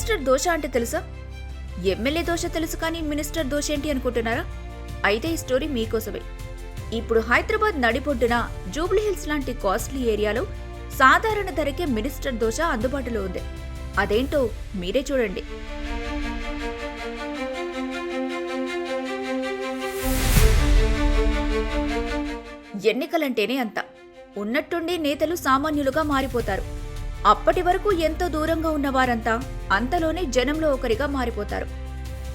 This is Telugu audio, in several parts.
మినిస్టర్ దోశ అంటే తెలుసా? ఎమ్మెల్యే దోశ తెలుసు కానీ మినిస్టర్ దోశ ఏంటి అనుకుంటున్నారా? అయితే ఈ స్టోరీ మీకోసమే. ఇప్పుడు హైదరాబాద్ నడిబొడ్డున జూబ్లీహిల్స్ లాంటి కాస్ట్లీ ఏరియాలో సాధారణ ధరకే మినిస్టర్ దోశ అందుబాటులో ఉంది. అదేంటో మీరే చూడండి. ఎన్నికలంటేనే అంత. ఉన్నట్టుండి నేతలు సామాన్యులుగా మారిపోతారు. అప్పటి వరకు ఎంతో దూరంగా ఉన్నవారంతా అంతలోనే జనంలో ఒకరిగా మారిపోతారు.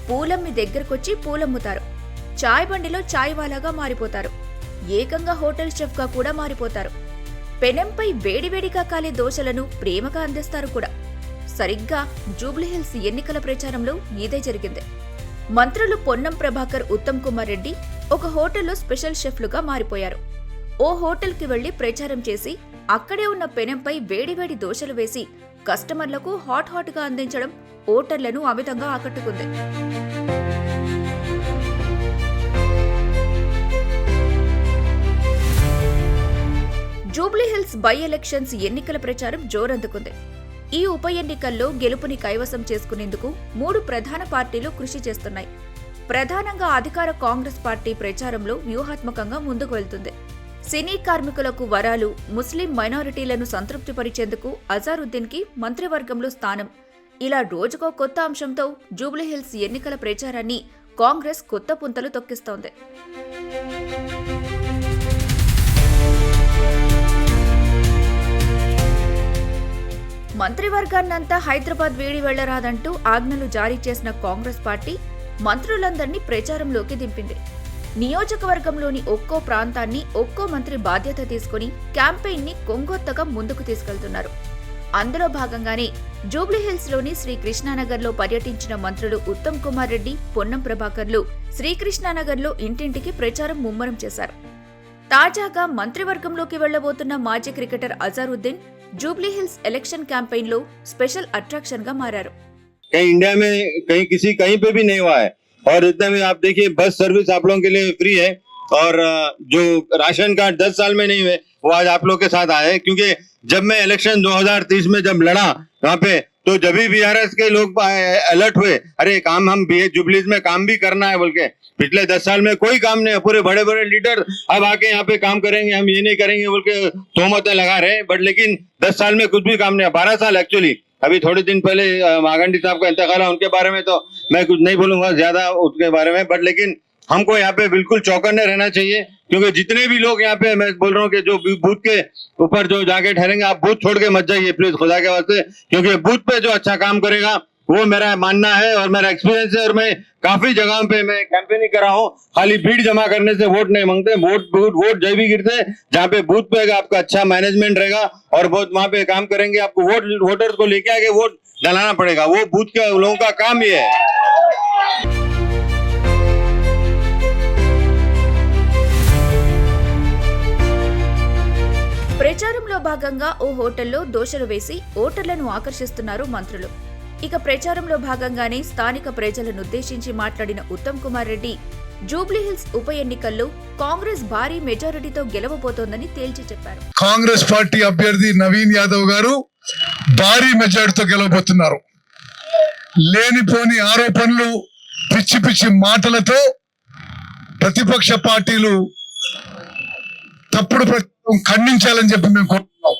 పూలమ్మి దగ్గరకొచ్చి పూలమ్ముతారు. చాయ్ బండిలో చాయ్ వాలాగా మారిపోతారు. ఏకంగా హోటల్ షెఫ్గా కూడా మారిపోతారు. పెనంపై వేడివేడిగా కాలే దోశలను ప్రేమగా అందిస్తారు కూడా. సరిగ్గా జూబ్లీహిల్స్ ఎన్నికల ప్రచారంలో ఇదే జరిగింది. మంత్రులు పొన్నం ప్రభాకర్, ఉత్తమ్ కుమార్ రెడ్డి ఒక హోటల్లో స్పెషల్ షెఫ్లుగా మారిపోయారు. ఓ హోటల్కి వెళ్లి ప్రచారం చేసి అక్కడే ఉన్న పెనంపై వేడివేడి దోశలు వేసి కస్టమర్లకు హాట్ గా అందించడం ఓటర్లను అమితంగా ఆకట్టుకుంది. జూబ్లీహిల్స్ బై ఎలక్షన్స్ ఎన్నికల ప్రచారం జోరందుకుంది. ఈ ఉప ఎన్నికల్లో గెలుపుని కైవసం చేసుకునేందుకు 3 ప్రధాన పార్టీలు కృషి చేస్తున్నాయి. ప్రధానంగా అధికార కాంగ్రెస్ పార్టీ ప్రచారంలో వ్యూహాత్మకంగా ముందుకు వెళ్తుంది. సినీ కార్మికులకు వరాలు, ముస్లిం మైనారిటీలను సంతృప్తిపరిచేందుకు అజారుద్దీన్కి మంత్రివర్గంలో స్థానం, ఇలా రోజుకో కొత్త అంశంతో జూబ్లీహిల్స్ ఎన్నికల ప్రచారాన్ని కాంగ్రెస్ కొత్త పుంతలు తొక్కిస్తోంది. మంత్రివర్గాన్నంతా హైదరాబాద్ వీడి వెళ్లరాదంటూ ఆజ్ఞలు జారీ చేసిన కాంగ్రెస్ పార్టీ మంత్రులందర్నీ ప్రచారంలోకి దింపింది. నియోజకవర్గంలోని ఒక్కో ప్రాంతాన్ని ఒక్కో మంత్రి బాధ్యత తీసుకుని క్యాంపెయిన్ ని కొంగొత్తగా ముందుకు తీసుకెళ్తున్నారు. అందులో భాగంగానే జూబ్లీహిల్స్లోని శ్రీకృష్ణానగర్లో పర్యటించిన మంత్రులు ఉత్తమ్ కుమార్ రెడ్డి, పొన్నం ప్రభాకర్లు శ్రీకృష్ణానగర్లో ఇంటింటికి ప్రచారం ముమ్మరం చేశారు. తాజాగా మంత్రివర్గంలోకి వెళ్లబోతున్న మాజీ cricketer Azharuddin Jubilee Hills election campaign లో స్పెషల్ అట్రాక్షన్ గా మారారు. इंडिया में कहीं पे भी नहीं हुआ है और इतने में आप देखिए बस सर्विस आप लोगों के लिए फ्री है और जो राशन कार्ड 10 साल में नहीं हुए वो आज आप लोग के साथ आए, क्योंकि जब मैं इलेक्शन 2030 में जब लड़ा वहाँ पे तो जब भी बीआरएस के लोग अलर्ट हुए, अरे काम हम जुबलीज में काम भी करना है बोल के, पिछले 10 साल में कोई काम नहीं है, पूरे बड़े बड़े लीडर अब आके यहाँ पे काम करेंगे, हम ये नहीं करेंगे बोल के तोहमतें लगा रहे, बट लेकिन 10 साल में कुछ भी काम नहीं है। 12 साल एक्चुअली, अभी थोड़े दिन पहले मागंडी साहब का इंतकाल है, उनके बारे में तो मैं कुछ नहीं बोलूंगा ज्यादा उसके बारे में, बट लेकिन हमको यहाँ पे बिल्कुल चौकन्ने रहना चाहिए, क्योंकि जितने भी लोग यहाँ पे, मैं बोल रहा हूँ कि जो बूथ के ऊपर जो जाके ठहरेंगे, आप बूथ छोड़ के मत जाइए प्लीज, खुदा के वास्ते, क्योंकि बूथ पे जो अच्छा काम करेगा वो मेरा मानना है और मेरा एक्सपीरियंस है, और मैं काफी जगहों पे मैं कैंपेनिंग कर रहा हूँ। खाली भीड़ जमा करने से वोट नहीं मांगते, वोट जब भी गिरते जहाँ पे बूथ पे आपका अच्छा मैनेजमेंट रहेगा और बहुत वहाँ पे काम करेंगे, आपको वोटर्स को लेके आके वोट डलाना पड़ेगा, वो बूथ के लोगों का काम ही है। ప్రచారంలో భాగంగా ఓ హోటల్లో దోశలు వేసి ఓటర్లను ఆకర్షిస్తున్నారు మంత్రులు. ఇక ప్రచారంలో భాగంగానే స్థానిక ప్రజలనుద్దేశించి మాట్లాడిన ఉత్తమ్ కుమార్ రెడ్డి జూబ్లీహిల్స్ ఉప ఎన్నికల్లో కాంగ్రెస్ భారీ మెజారిటీతో గెలవబోతోందని తేల్చి చెప్పారు. కాంగ్రెస్ పార్టీ అభ్యర్థి నవీన్ యాదవ్ గారు భారీ మెజారిటీతో గెలవబోతున్నారు. లేనిపోని ఆరోపణలు, పిచ్చి పిచ్చి మాటలతో ప్రతిపక్ష పార్టీలు తప్పుడు ప్రచారం ఖండించాలని చెప్పి మేము కోరుతున్నాం.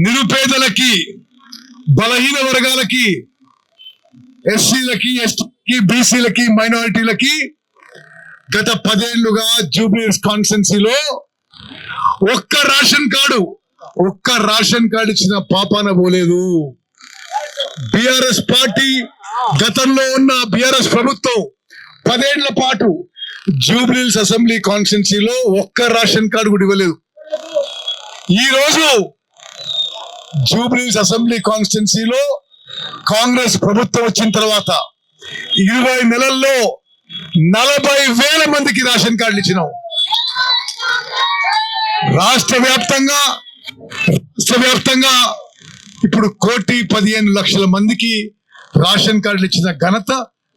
నిరుపేదలకి, బలహీన వర్గాలకి, ఎస్సీలకి, ఎస్టీలకి, బీసీలకి, మైనారిటీలకి గత 10 ఏళ్లుగా జూబ్లీహిల్స్ కాన్స్టిట్యున్సీలో ఒక్క రేషన్ కార్డు ఇచ్చిన పాపాన పోలేదు. బీఆర్ఎస్ పార్టీ, గతంలో ఉన్న బీఆర్ఎస్ ప్రభుత్వం 10 ఏళ్ల పాటు జూబ్లీహిల్స్ అసెంబ్లీ కాన్స్టిట్యున్సీలో ఒక్క రేషన్ కార్డు కూడా ఇవ్వలేదు. ఈ రోజు జూబ్లీహిల్స్ అసెంబ్లీ కాన్స్టిట్యున్సీలో కాంగ్రెస్ ప్రభుత్వం వచ్చిన తర్వాత 20 నెలల్లో 40,000 మందికి రేషన్ కార్డులు ఇచ్చినాం. రాష్ట్ర వ్యాప్తంగా ఇప్పుడు 1,15,00,000 మందికి రేషన్ కార్డులు ఇచ్చిన ఘనత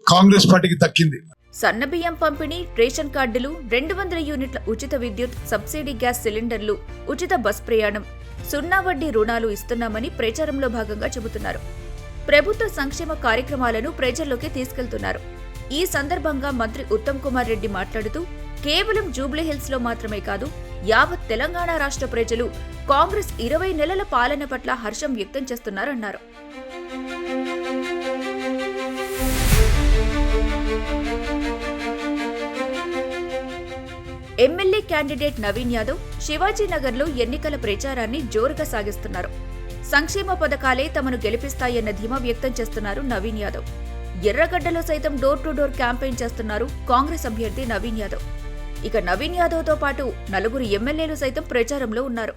కాంగ్రెస్ పార్టీకి దక్కింది. సన్నబియ్యం పంపిణీ, రేషన్ కార్డులు, 200 యూనిట్ల ఉచిత విద్యుత్, సబ్సిడీ గ్యాస్ సిలిండర్లు, ఉచిత బస్ ప్రయాణం, 0 వడ్డీ రుణాలు ఇస్తున్నామని ప్రచారంలో భాగంగా చెబుతున్నారు. ప్రభుత్వ సంక్షేమ కార్యక్రమాలను ప్రజల్లోకి తీసుకెళ్తున్నారు. ఈ సందర్భంగా మంత్రి ఉత్తమ్ కుమార్ రెడ్డి మాట్లాడుతూ, కేవలం జూబ్లీహిల్స్ లో మాత్రమే కాదు, యావత్ తెలంగాణ రాష్ట్ర ప్రజలు కాంగ్రెస్ 20 నెలల పాలన పట్ల హర్షం వ్యక్తం చేస్తున్నారన్నారు. ఎమ్మెల్యే క్యాండిడేట్ నవీన్ యాదవ్ శివాజీనగర్లో ఎన్నికల ప్రచారాన్ని జోరుగా సాగిస్తున్నారు. సంక్షేమ పథకాలే తమను గెలిపిస్తాయన్న ధీమా వ్యక్తం చేస్తున్నారు నవీన్ యాదవ్. ఎర్రగడ్డలో సైతం డోర్ టు డోర్ క్యాంపెయిన్ చేస్తున్నారు కాంగ్రెస్ అభ్యర్థి నవీన్ యాదవ్. ఇక నవీన్ యాదవ్తో పాటు 4 ఎమ్మెల్యేలు సైతం ప్రచారంలో ఉన్నారు.